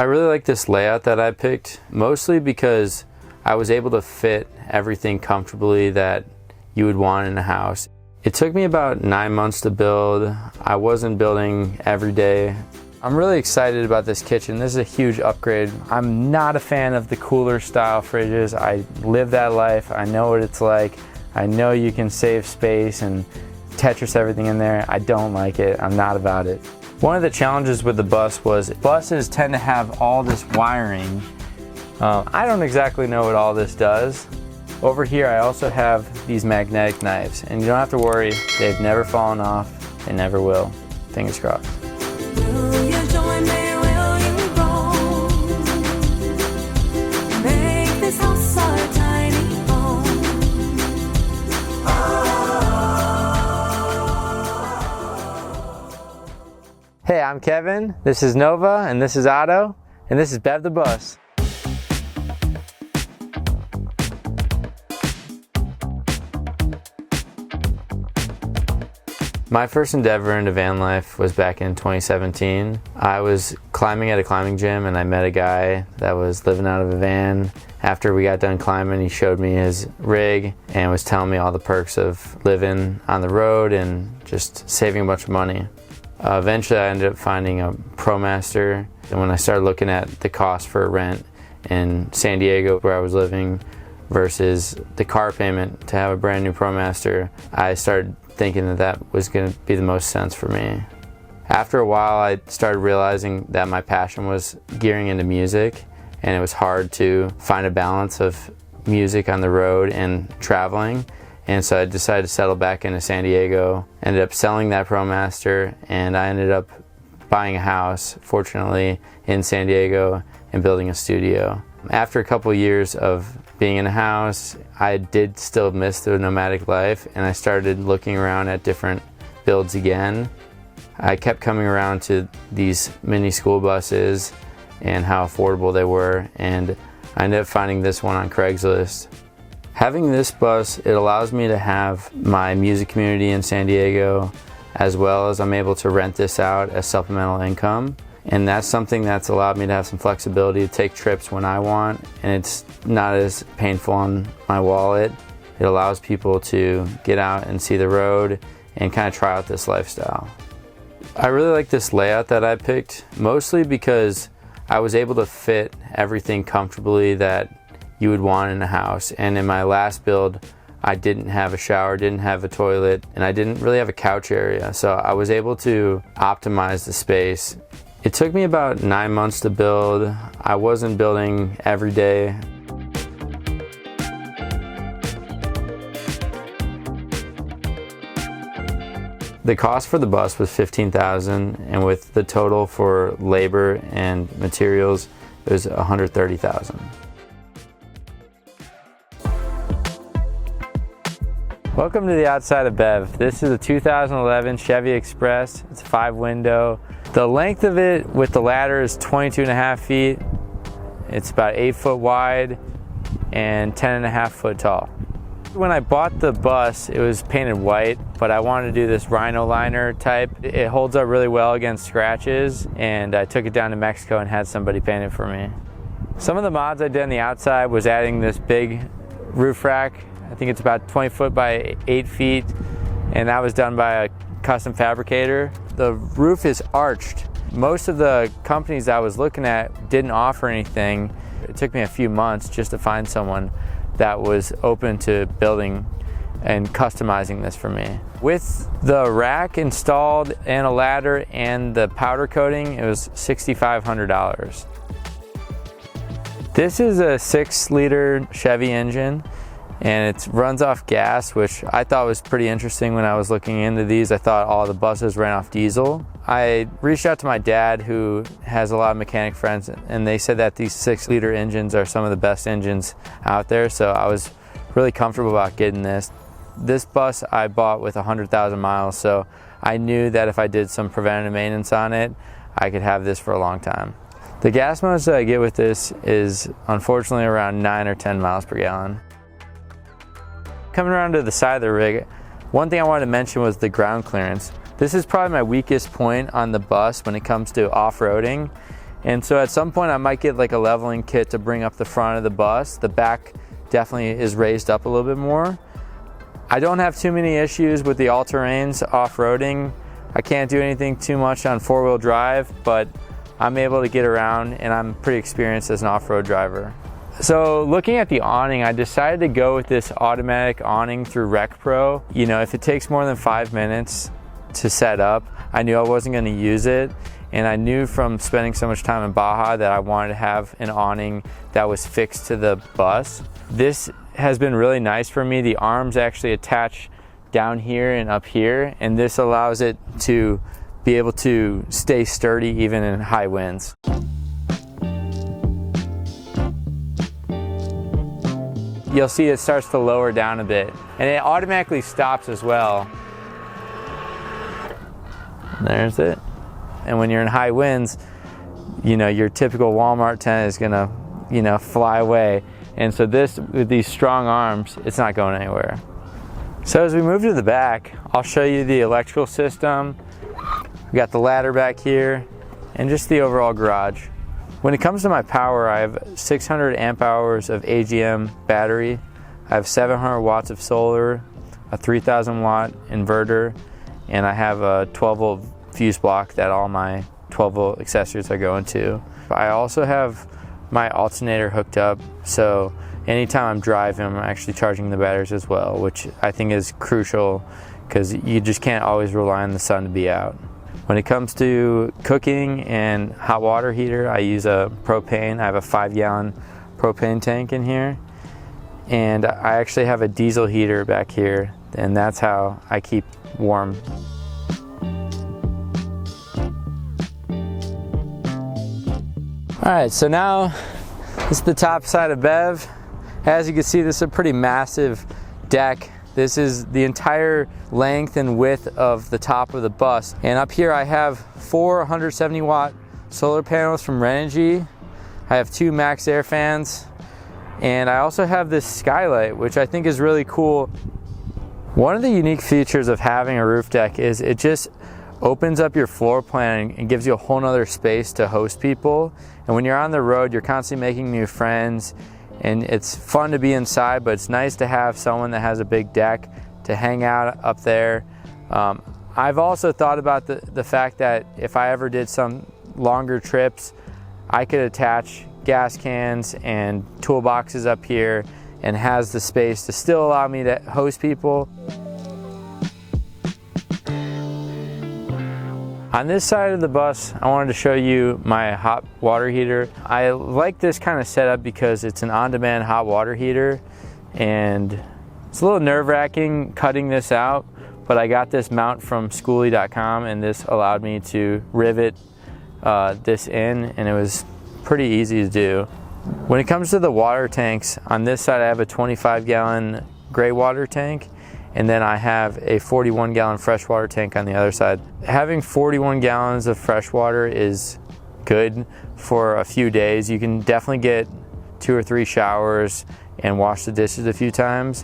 I really like this layout that I picked, mostly because I was able to fit everything comfortably that you would want in a house. It took me about 9 months to build. I wasn't building every day. I'm really excited about this kitchen. This is a huge upgrade. I'm not a fan of the cooler style fridges. I live that life. I know what it's like. I know you can save space and Tetris everything in there. I don't like it. I'm not about it. One of the challenges with the bus was buses tend to have all this wiring. I don't exactly know what all this does. Over here I also have these magnetic knives, and you don't have to worry, they've never fallen off, they never will. Fingers crossed. Will you join me? Will you roll? Make this house our tiny home. Hey, I'm Kevin, this is Nova, and this is Otto, and this is Bev the Bus. My first endeavor into van life was back in 2017. I was climbing at a climbing gym and I met a guy that was living out of a van. After we got done climbing, he showed me his rig and was telling me all the perks of living on the road and just saving a bunch of money. Eventually I ended up finding a ProMaster, and when I started looking at the cost for a rent in San Diego where I was living versus the car payment to have a brand new ProMaster, I started thinking that that was going to be the most sense for me. After a while I started realizing that my passion was gearing into music, and it was hard to find a balance of music on the road and traveling. And so I decided to settle back into San Diego, ended up selling that ProMaster, and I ended up buying a house, fortunately, in San Diego and building a studio. After a couple years of being in a house, I did still miss the nomadic life, and I started looking around at different builds again. I kept coming around to these mini school buses and how affordable they were, and I ended up finding this one on Craigslist. Having this bus, it allows me to have my music community in San Diego, as well as I'm able to rent this out as supplemental income. And that's something that's allowed me to have some flexibility to take trips when I want, and it's not as painful on my wallet. It allows people to get out and see the road and kind of try out this lifestyle. I really like this layout that I picked, mostly because I was able to fit everything comfortably that you would want in a house. And in my last build, I didn't have a shower, didn't have a toilet, and I didn't really have a couch area. So I was able to optimize the space. It took me about 9 months to build. I wasn't building every day. The cost for the bus was $15,000, and with the total for labor and materials, it was $130,000. Welcome to the outside of Bev. This is a 2011 Chevy Express. It's a 5-window. The length of it with the ladder is 22.5 feet. It's about 8 foot wide and 10.5 foot tall. When I bought the bus, it was painted white, but I wanted to do this rhino liner type. It holds up really well against scratches, and I took it down to Mexico and had somebody paint it for me. Some of the mods I did on the outside was adding this big roof rack. I think it's about 20 foot by 8 feet, and that was done by a custom fabricator. The roof is arched. Most of the companies I was looking at didn't offer anything. It took me a few months just to find someone that was open to building and customizing this for me. With the rack installed and a ladder and the powder coating, it was $6,500. This is a 6-liter Chevy engine, and it runs off gas, which I thought was pretty interesting when I was looking into these. I thought all the buses ran off diesel. I reached out to my dad, who has a lot of mechanic friends, and they said that these 6-liter engines are some of the best engines out there, so I was really comfortable about getting this. This bus I bought with 100,000 miles, so I knew that if I did some preventative maintenance on it, I could have this for a long time. The gas mileage that I get with this is unfortunately around 9 or 10 miles per gallon. Coming around to the side of the rig, one thing I wanted to mention was the ground clearance. This is probably my weakest point on the bus when it comes to off-roading, And so at some point I might get like a leveling kit to bring up the front of the bus. The back definitely is raised up a little bit more. I don't have too many issues with the all-terrains off-roading. I can't do anything too much on four-wheel drive, but I'm able to get around and I'm pretty experienced as an off-road driver. So looking at the awning, I decided to go with this automatic awning through Rec Pro. You know, if it takes more than 5 minutes to set up, I knew I wasn't going to use it. And I knew from spending so much time in Baja that I wanted to have an awning that was fixed to the bus. This has been really nice for me. The arms actually attach down here and up here, and this allows it to be able to stay sturdy even in high winds. You'll see it starts to lower down a bit, and it automatically stops as well. There's it. And when you're in high winds, you know, your typical Walmart tent is gonna, you know, fly away. And so this, with these strong arms, it's not going anywhere. So as we move to the back, I'll show you the electrical system. We got the ladder back here and just the overall garage. When it comes to my power, I have 600 amp hours of AGM battery. I have 700 watts of solar, a 3000 watt inverter, and I have a 12 volt fuse block that all my 12 volt accessories are going to. I also have my alternator hooked up, so anytime I'm driving, I'm actually charging the batteries as well, which I think is crucial because you just can't always rely on the sun to be out. When it comes to cooking and hot water heater, I use a propane. I have a 5-gallon propane tank in here, and I actually have a diesel heater back here, and that's how I keep warm. All right, so now this is the top side of Bev. As you can see, this is a pretty massive deck. This is the entire length and width of the top of the bus. And up here I have 4 170 watt solar panels from Renogy. I have 2 max air fans. And I also have this skylight, which I think is really cool. One of the unique features of having a roof deck is it just opens up your floor plan and gives you a whole nother space to host people. And when you're on the road, you're constantly making new friends, and it's fun to be inside, but it's nice to have someone that has a big deck to hang out up there. I've also thought about the fact that if I ever did some longer trips, I could attach gas cans and toolboxes up here and has the space to still allow me to host people. On this side of the bus, I wanted to show you my hot water heater. I like this kind of setup because it's an on-demand hot water heater, and it's a little nerve-wracking cutting this out, but I got this mount from skoolie.com, and this allowed me to rivet this in, and it was pretty easy to do. When it comes to the water tanks, on this side I have a 25-gallon gray water tank, and then I have a 41-gallon freshwater tank on the other side. Having 41 gallons of fresh water is good for a few days. You can definitely get 2 or 3 showers and wash the dishes a few times.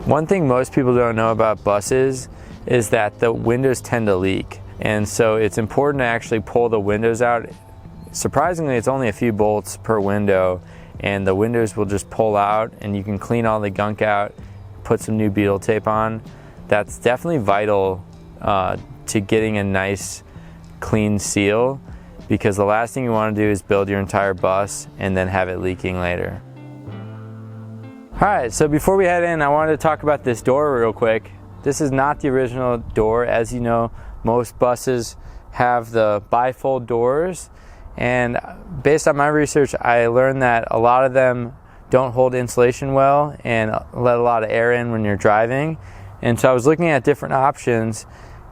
One thing most people don't know about buses is that the windows tend to leak, and so it's important to actually pull the windows out. Surprisingly, it's only a few bolts per window, and the windows will just pull out, and you can clean all the gunk out, put some new beetle tape on. That's definitely vital to getting a nice clean seal, because the last thing you want to do is build your entire bus and then have it leaking later. Alright, so before we head in, I wanted to talk about this door real quick. This is not the original door. As you know, most buses have the bifold doors, and based on my research, I learned that a lot of them don't hold insulation well and let a lot of air in when you're driving. And so I was looking at different options,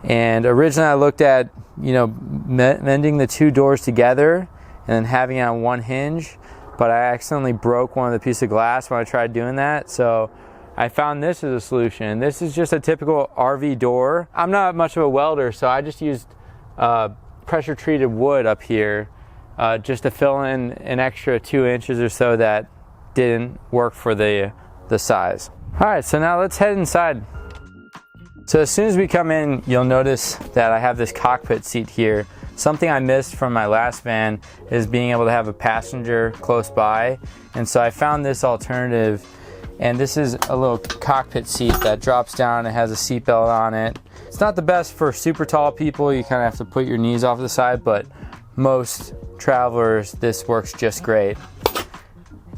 and originally I looked at, you know, mending the 2 doors together and then having it on one hinge, but I accidentally broke one of the pieces of glass when I tried doing that. So I found this as a solution. This is just a typical RV door. I'm not much of a welder, so I just used pressure treated wood up here just to fill in an extra 2 inches or so that didn't work for the size. All right, so now let's head inside. So as soon as we come in, you'll notice that I have this cockpit seat here. Something I missed from my last van is being able to have a passenger close by, and so I found this alternative, and this is a little cockpit seat that drops down. It has a seatbelt on it. It's not the best for super tall people. You kind of have to put your knees off the side, but most travelers, this works just great.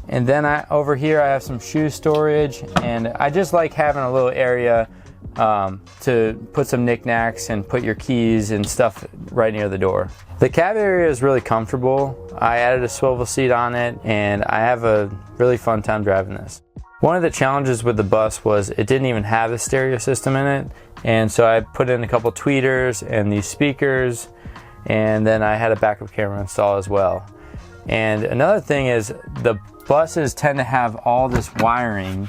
And then over here I have some shoe storage, and I just like having a little area to put some knickknacks and put your keys and stuff right near the door. The cab area is really comfortable. I added a swivel seat on it, and I have a really fun time driving this. One of the challenges with the bus was it didn't even have a stereo system in it, and so I put in a couple tweeters and these speakers, and then I had a backup camera installed as well. And another thing is the buses tend to have all this wiring.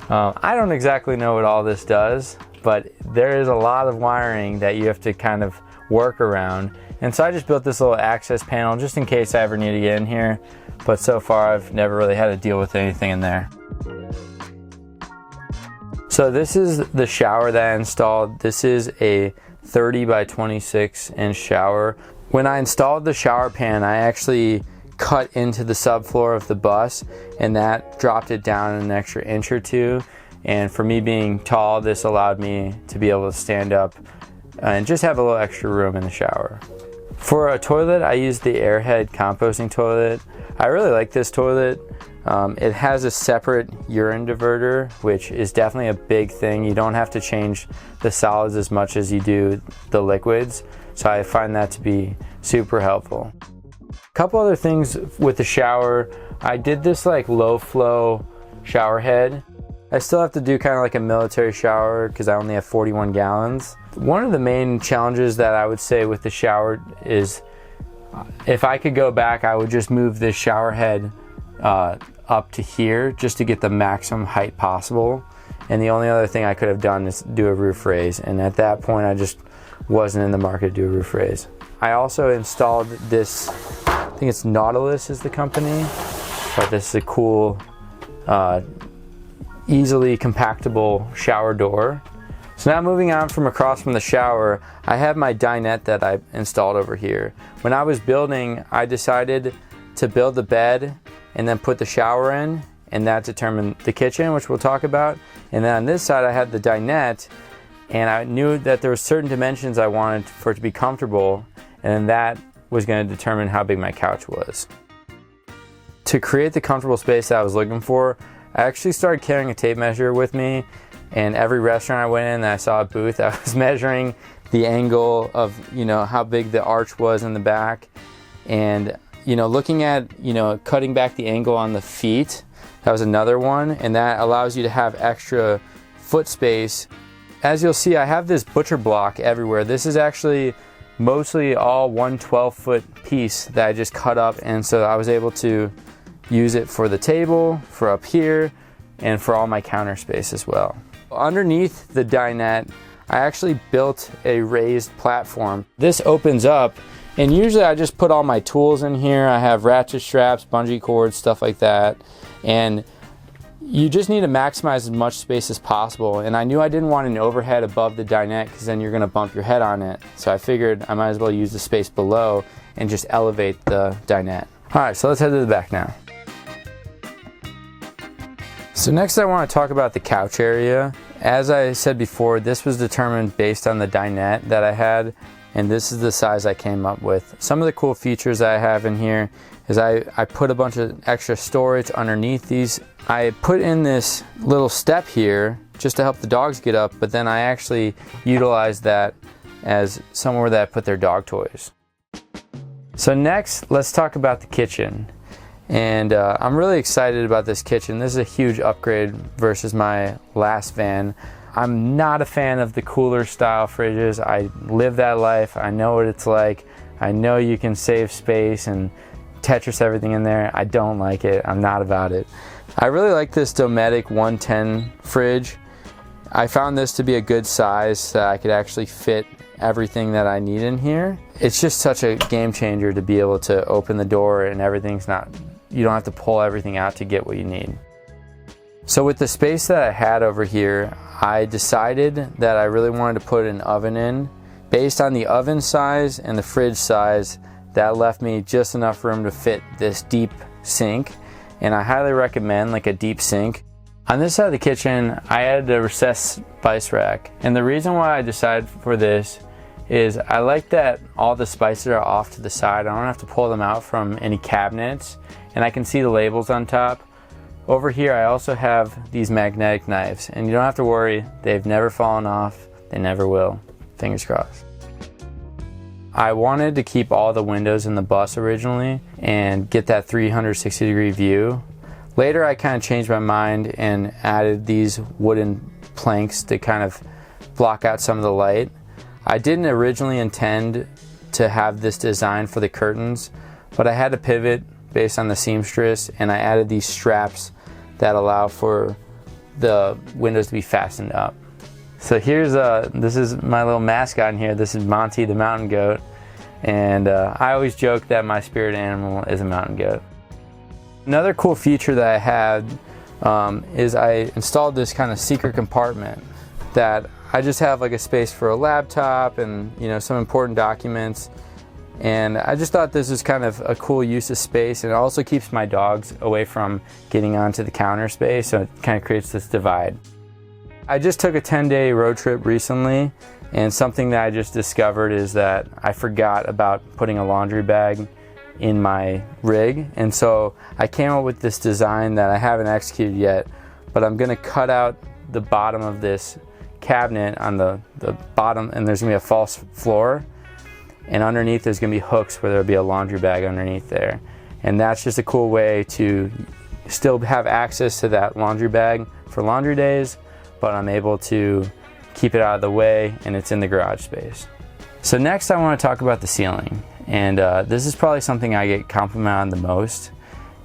I don't exactly know what all this does, but there is a lot of wiring that you have to kind of work around. And so I just built this little access panel just in case I ever need to get in here. But so far I've never really had to deal with anything in there. So this is the shower that I installed. This is a 30 by 26 inch shower. When I installed the shower pan, I actually cut into the subfloor of the bus, and that dropped it down an extra inch or two. And for me being tall, this allowed me to be able to stand up and just have a little extra room in the shower. For a toilet, I used the Airhead composting toilet. I really like this toilet. It has a separate urine diverter, which is definitely a big thing. You don't have to change the solids as much as you do the liquids, so I find that to be super helpful. Couple other things with the shower. I did this like low flow shower head. I still have to do kind of like a military shower because I only have 41 gallons. One of the main challenges that I would say with the shower is if I could go back, I would just move this shower head up to here just to get the maximum height possible. And the only other thing I could have done is do a roof raise, and at that point I just wasn't in the market to do a roof raise. I also installed this, I think it's Nautilus is the company, but this is a cool, easily compactable shower door. So now moving on from across from the shower, I have my dinette that I installed over here. When I was building, I decided to build the bed and then put the shower in, and that determined the kitchen, which we'll talk about. And then on this side I had the dinette, and I knew that there were certain dimensions I wanted for it to be comfortable, and that was going to determine how big my couch was. To create the comfortable space that I was looking for, I actually started carrying a tape measure with me, and every restaurant I went in that I saw a booth, I was measuring the angle of, you know, how big the arch was in the back, and looking at, cutting back the angle on the feet. That was another one, and that allows you to have extra foot space. As you'll see, I have this butcher block everywhere. This is actually mostly all 112-foot piece that I just cut up, and so I was able to use it for the table, for up here, and for all my counter space as well. Underneath the dinette, I actually built a raised platform. This opens up, and usually I just put all my tools in here. I have ratchet straps, bungee cords, stuff like that. And you just need to maximize as much space as possible. And I knew I didn't want an overhead above the dinette because then you're gonna bump your head on it. So I figured I might as well use the space below and just elevate the dinette. All right, so let's head to the back now. So next I want to talk about the couch area. As I said before, this was determined based on the dinette that I had, and this is the size I came up with. Some of the cool features I have in here is I put a bunch of extra storage underneath these. I put in this little step here just to help the dogs get up, but then I actually utilized that as somewhere that I put their dog toys. So next, let's talk about the kitchen. And I'm really excited about this kitchen. This is a huge upgrade versus my last van. I'm not a fan of the cooler style fridges. I live that life. I know what it's like. I know you can save space and Tetris everything in there. I don't like it. I'm not about it. I really like this Dometic 110 fridge. I found this to be a good size so that I could actually fit everything that I need in here. It's just such a game changer to be able to open the door and everything's not, you don't have to pull everything out to get what you need. So with the space that I had over here, I decided that I really wanted to put an oven in Based on the oven size and the fridge size, that left me just enough room to fit this deep sink, and I highly recommend like a deep sink. On this side of the kitchen, I added a recessed spice rack, and the reason why I decided for this is I like that all the spices are off to the side. I don't have to pull them out from any cabinets, and I can see the labels on top. Over here I also have these magnetic knives, and you don't have to worry, they've never fallen off, they never will. Fingers crossed. I wanted to keep all the windows in the bus originally and get that 360-degree view. Later I kind of changed my mind and added these wooden planks to kind of block out some of the light. I didn't originally intend to have this design for the curtains, but I had to pivot based on the seamstress, and I added these straps that allow for the windows to be fastened up. So here's this is my little mascot in here. This is Monty the mountain goat, and I always joke that my spirit animal is a mountain goat. Another cool feature that I had is I installed this kind of secret compartment that I just have like a space for a laptop and, you know, some important documents. And I just thought this was kind of a cool use of space, and it also keeps my dogs away from getting onto the counter space, so it kind of creates this divide. I just took a 10-day road trip recently, and something that I just discovered is that I forgot about putting a laundry bag in my rig, and so I came up with this design that I haven't executed yet, but I'm going to cut out the bottom of this cabinet on the bottom, and there's going to be a false floor, and underneath there's going to be hooks where there'll be a laundry bag underneath there. And that's just a cool way to still have access to that laundry bag for laundry days, but I'm able to keep it out of the way and it's in the garage space. So next I want to talk about the ceiling, and this is probably something I get complimented on the most.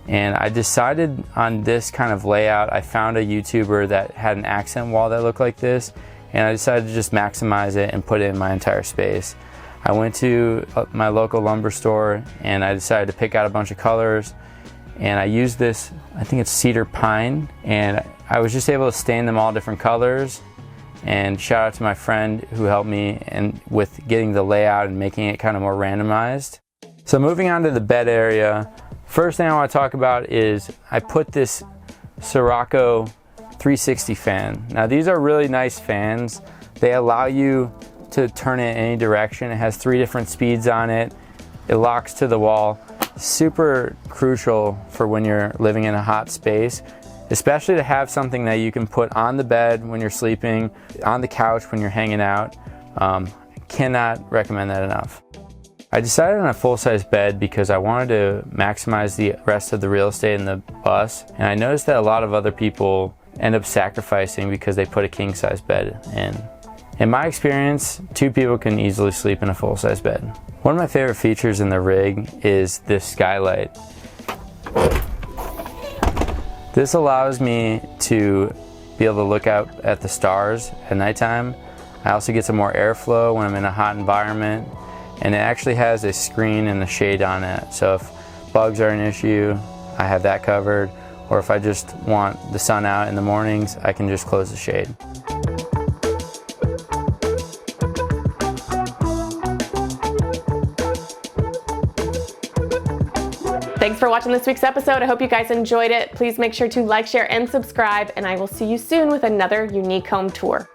And I decided on this kind of layout. I found a YouTuber that had an accent wall that looked like this, and I decided to just maximize it and put it in my entire space. I went to my local lumber store and I decided to pick out a bunch of colors, and I used this, I think it's cedar pine, and I was just able to stain them all different colors. And shout out to my friend who helped me and with getting the layout and making it kind of more randomized. So moving on to the bed area, first thing I want to talk about is I put this Sirocco 360 fan. Now these are really nice fans. They allow you to turn it in any direction. It has 3 different speeds on it. It locks to the wall. Super crucial for when you're living in a hot space, especially to have something that you can put on the bed when you're sleeping, on the couch when you're hanging out. Cannot recommend that enough. I decided on a full-size bed because I wanted to maximize the rest of the real estate in the bus, and I noticed that a lot of other people end up sacrificing because they put a king-size bed in. In my experience, 2 people can easily sleep in a full-size bed. One of my favorite features in the rig is this skylight. This allows me to be able to look out at the stars at nighttime. I also get some more airflow when I'm in a hot environment, and it actually has a screen and a shade on it. So if bugs are an issue, I have that covered, or if I just want the sun out in the mornings, I can just close the shade. Thanks for watching this week's episode. I hope you guys enjoyed it. Please make sure to like, share, and subscribe, and I will see you soon with another unique home tour.